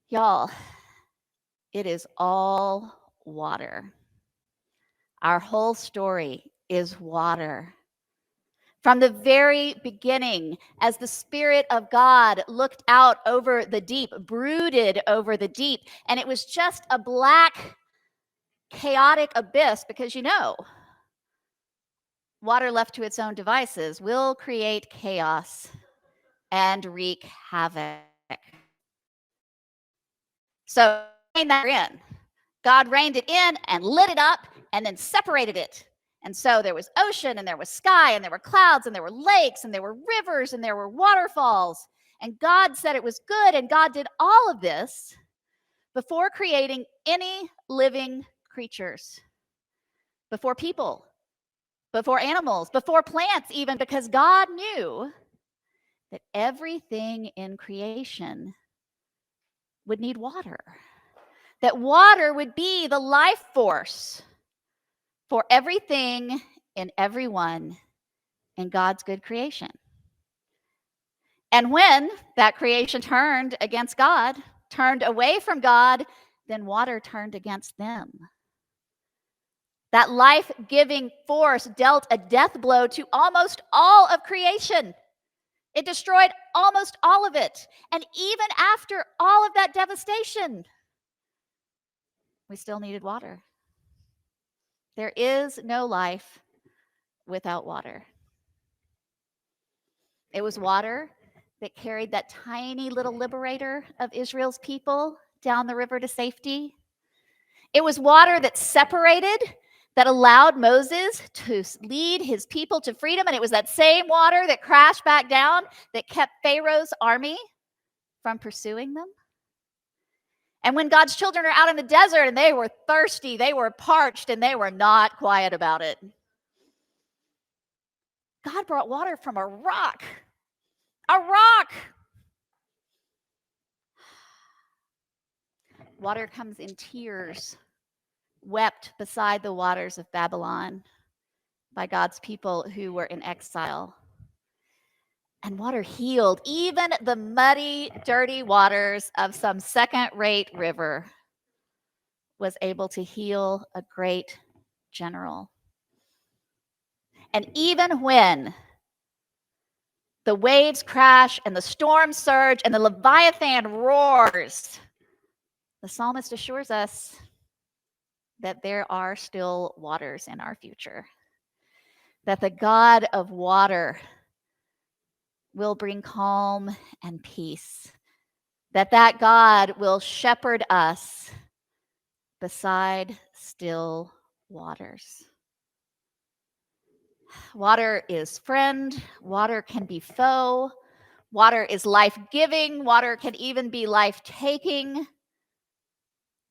Y'all, it is all water. Our whole story is water. From the very beginning, as the Spirit of God looked out over the deep, brooded over the deep, and it was just a black, chaotic abyss because water left to its own devices will create chaos and wreak havoc. So God reined it in and lit it up and then separated it. And so there was ocean and there was sky and there were clouds and there were lakes and there were rivers and there were waterfalls. And God said it was good. And God did all of this before creating any living creatures, before people, before animals, before plants, even, because God knew that everything in creation would need water, that water would be the life force for everything and everyone in God's good creation. And when that creation turned against God, turned away from God, then water turned against them. That life-giving force dealt a death blow to almost all of creation. It destroyed almost all of it. And even after all of that devastation, we still needed water. There is no life without water. It was water that carried that tiny little liberator of Israel's people down the river to safety. It was water that separated, that allowed Moses to lead his people to freedom. And it was that same water that crashed back down that kept Pharaoh's army from pursuing them. And when God's children are out in the desert and they were thirsty, they were parched, and they were not quiet about it, God brought water from a rock. A rock. Water comes in tears, wept beside the waters of Babylon by God's people who were in exile. And water healed even the muddy, dirty waters of some second-rate river, was able to heal a great general. And even when the waves crash and the storms surge and the Leviathan roars, the psalmist assures us that there are still waters in our future, that the God of water will bring calm and peace, that God will shepherd us beside still waters. Water is friend, water can be foe, water is life-giving, water can even be life-taking.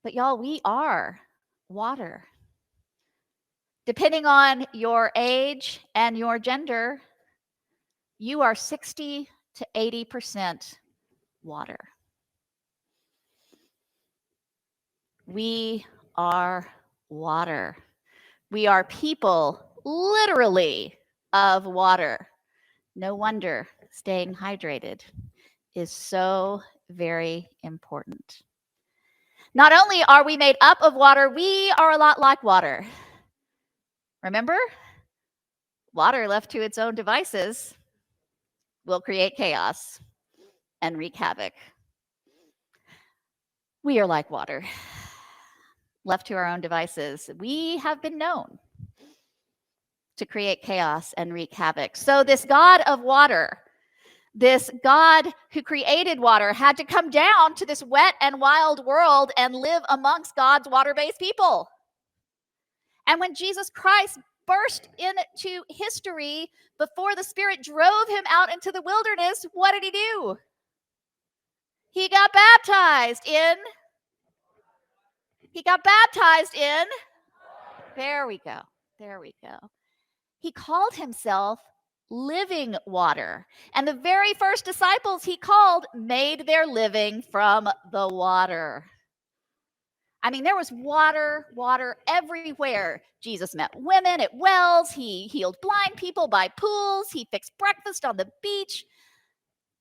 But y'all, we are water. Depending on your age and your gender, you are 60 to 80% water. We are water. We are people, literally, of water. No wonder staying hydrated is so very important. Not only are we made up of water, we are a lot like water. Remember? Water left to its own devices will create chaos and wreak havoc. We are like water. Left to our own devices, we have been known to create chaos and wreak havoc. So this God of water, this God who created water, had to come down to this wet and wild world and live amongst God's water-based people. And when Jesus Christ burst into history before the Spirit drove him out into the wilderness, what did he do? He got baptized in. There we go. He called himself living water. And the very first disciples he called made their living from the water. I mean, there was water everywhere. Jesus met women at wells. He healed blind people by pools. He fixed breakfast on the beach.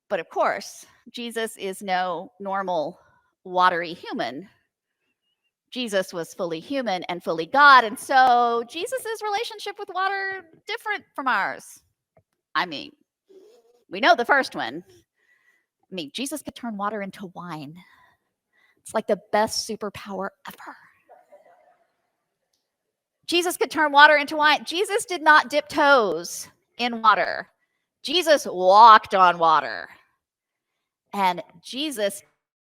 But of course, Jesus is no normal watery human. Jesus was fully human and fully God, and so Jesus' relationship with water different from ours. I mean, we know the first one. I mean, Jesus could turn water into wine. It's like the best superpower ever. Jesus could turn water into wine. Jesus did not dip toes in water. Jesus walked on water. And Jesus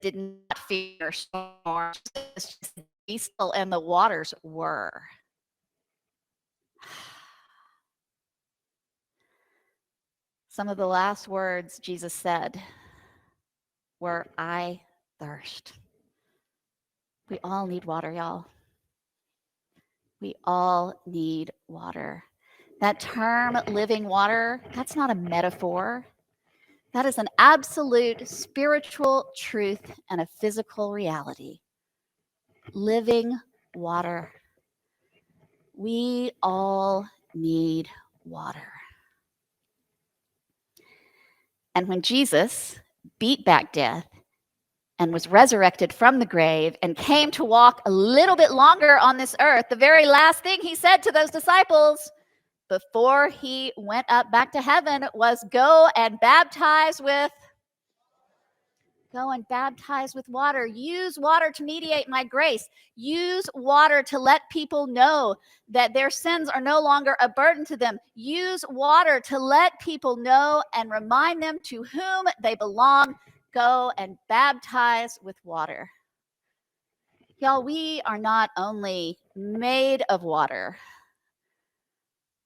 did not fear storms. Be still, and the waters were. Some of the last words Jesus said were, I thirst. We all need water, y'all. We all need water. That term, living water, that's not a metaphor. That is an absolute spiritual truth and a physical reality. Living water. We all need water. And when Jesus beat back death and was resurrected from the grave and came to walk a little bit longer on this earth, the very last thing he said to those disciples before he went up back to heaven was go and baptize with water. Use water to mediate my grace. Use water to let people know that their sins are no longer a burden to them. Use water to let people know and remind them to whom they belong. Go and baptize with water. Y'all, we are not only made of water,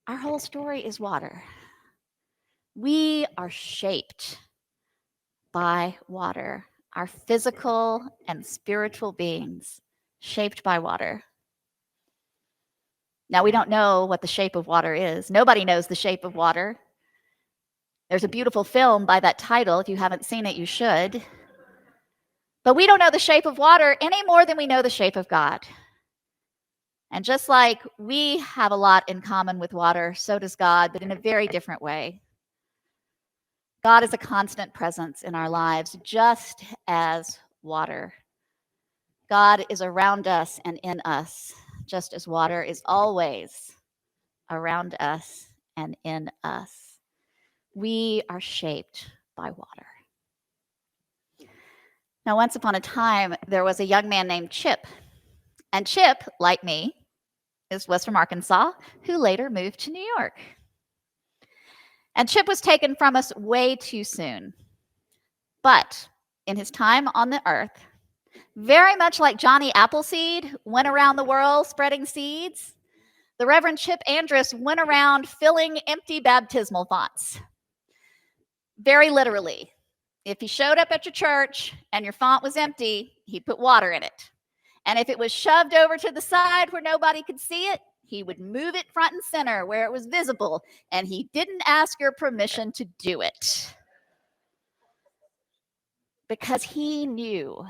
our whole story is water. We are shaped by water. Our physical and spiritual beings shaped by water. Now, we don't know what the shape of water is. Nobody knows the shape of water. There's a beautiful film by that title. If you haven't seen it, you should. But we don't know the shape of water any more than we know the shape of God. And just like we have a lot in common with water, so does God, but in a very different way. God is a constant presence in our lives, just as water. God is around us and in us, just as water is always around us and in us. We are shaped by water. Now, once upon a time, there was a young man named Chip. And Chip, like me, was from Arkansas, who later moved to New York. And Chip was taken from us way too soon. But in his time on the earth, very much like Johnny Appleseed went around the world spreading seeds, the Reverend Chip Andrus went around filling empty baptismal fonts. Very literally. If he showed up at your church and your font was empty, he'd put water in it. And if it was shoved over to the side where nobody could see it, he would move it front and center where it was visible, and he didn't ask your permission to do it. Because he knew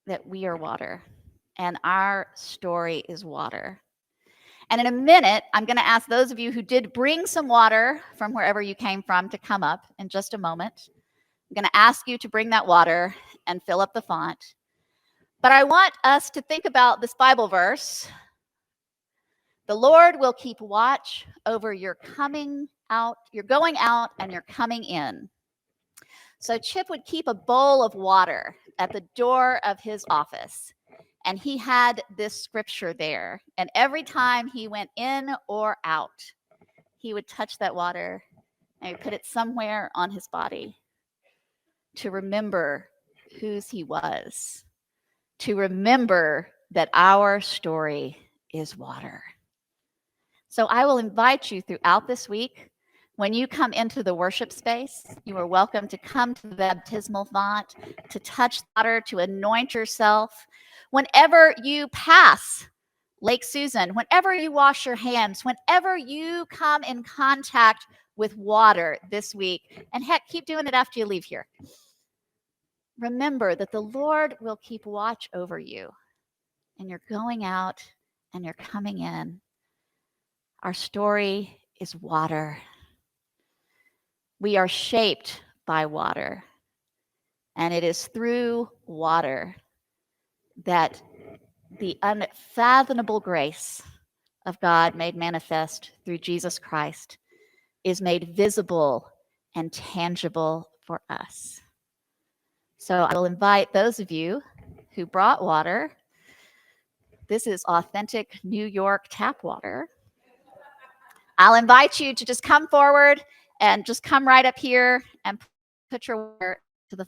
that we are water, and our story is water. And in a minute, I'm going to ask those of you who did bring some water from wherever you came from to come up in just a moment. I'm going to ask you to bring that water and fill up the font. But I want us to think about this Bible verse. The Lord will keep watch over your coming out, your going out, and your coming in. So Chip would keep a bowl of water at the door of his office. And he had this scripture there. And every time he went in or out, he would touch that water and he'd put it somewhere on his body to remember whose he was, to remember that our story is water. So I will invite you throughout this week, when you come into the worship space, you are welcome to come to the baptismal font, to touch water, to anoint yourself. Whenever you pass Lake Susan, whenever you wash your hands, whenever you come in contact with water this week, and heck, keep doing it after you leave here. Remember that the Lord will keep watch over you, and you're going out and you're coming in. Our story is water. We are shaped by water. And it is through water that the unfathomable grace of God made manifest through Jesus Christ is made visible and tangible for us. So I will invite those of you who brought water. This is authentic New York tap water. I'll invite you to just come forward and just come right up here and put your water to the